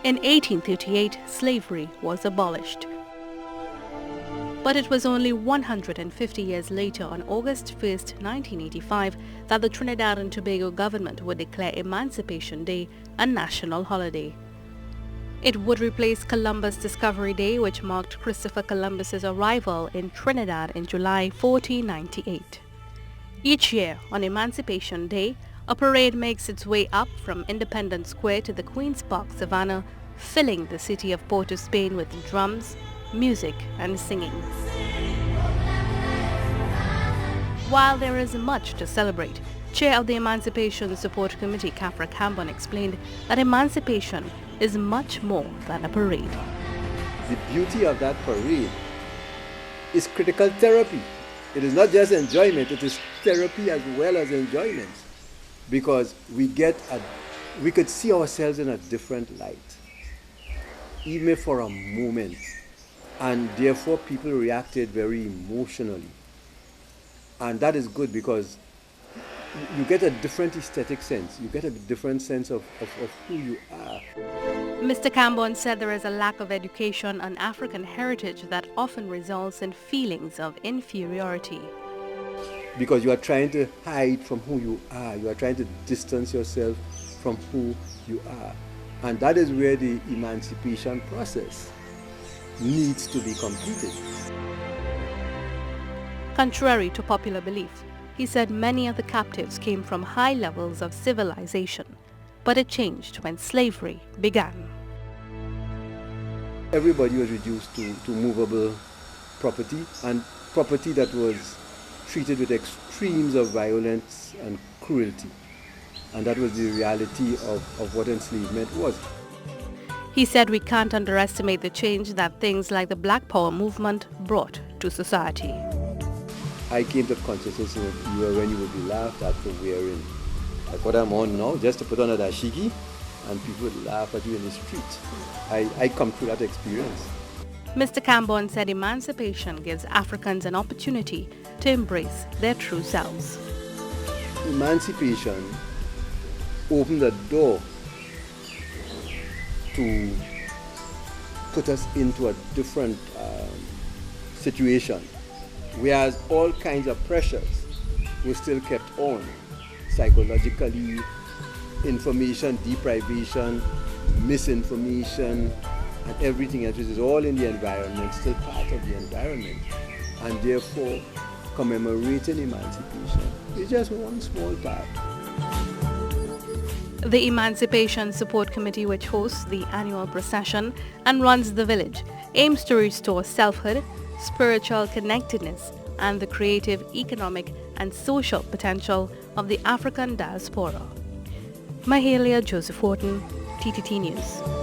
In 1838, slavery was abolished. But it was only 150 years later, on August 1, 1985, that the Trinidad and Tobago government would declare Emancipation Day a national holiday. It would replace Columbus Discovery Day, which marked Christopher Columbus's arrival in Trinidad in July 1498. Each year, on Emancipation Day, a parade makes its way up from Independence Square to the Queen's Park Savannah, filling the city of Port of Spain with drums, music and singing. While there is much to celebrate, Chair of the Emancipation Support Committee, Kafra Kambon, explained that emancipation is much more than a parade. The beauty of that parade is critical therapy. It is not just enjoyment, it is therapy as well as enjoyment. Because we could see ourselves in a different light, even if for a moment. And therefore people reacted very emotionally. And that is good because you get a different aesthetic sense. You get a different sense of who you are. Mr. Kambon said there is a lack of education on African heritage that often results in feelings of inferiority. Because you are trying to hide from who you are. You are trying to distance yourself from who you are. And that is where the emancipation process needs to be completed. Contrary to popular belief, he said many of the captives came from high levels of civilization, but it changed when slavery began. Everybody was reduced to movable property, and property that was treated with extremes of violence and cruelty. And that was the reality of what enslavement was. He said we can't underestimate the change that things like the Black Power movement brought to society. I came to consciousness when you would be laughed at for wearing, like what I'm on now, just to put on a dashiki, and people would laugh at you in the street. I come through that experience. Mr. Kambon said emancipation gives Africans an opportunity to embrace their true selves. Emancipation opened the door to put us into a different situation, whereas all kinds of pressures were still kept on, psychologically, information deprivation, misinformation, and everything else, which is all in the environment, still part of the environment. And therefore, commemorating emancipation is just one small part. The Emancipation Support Committee, which hosts the annual procession and runs the village, aims to restore selfhood, spiritual connectedness, and the creative, economic, and social potential of the African diaspora. Mahalia Joseph-Wharton, TTT News.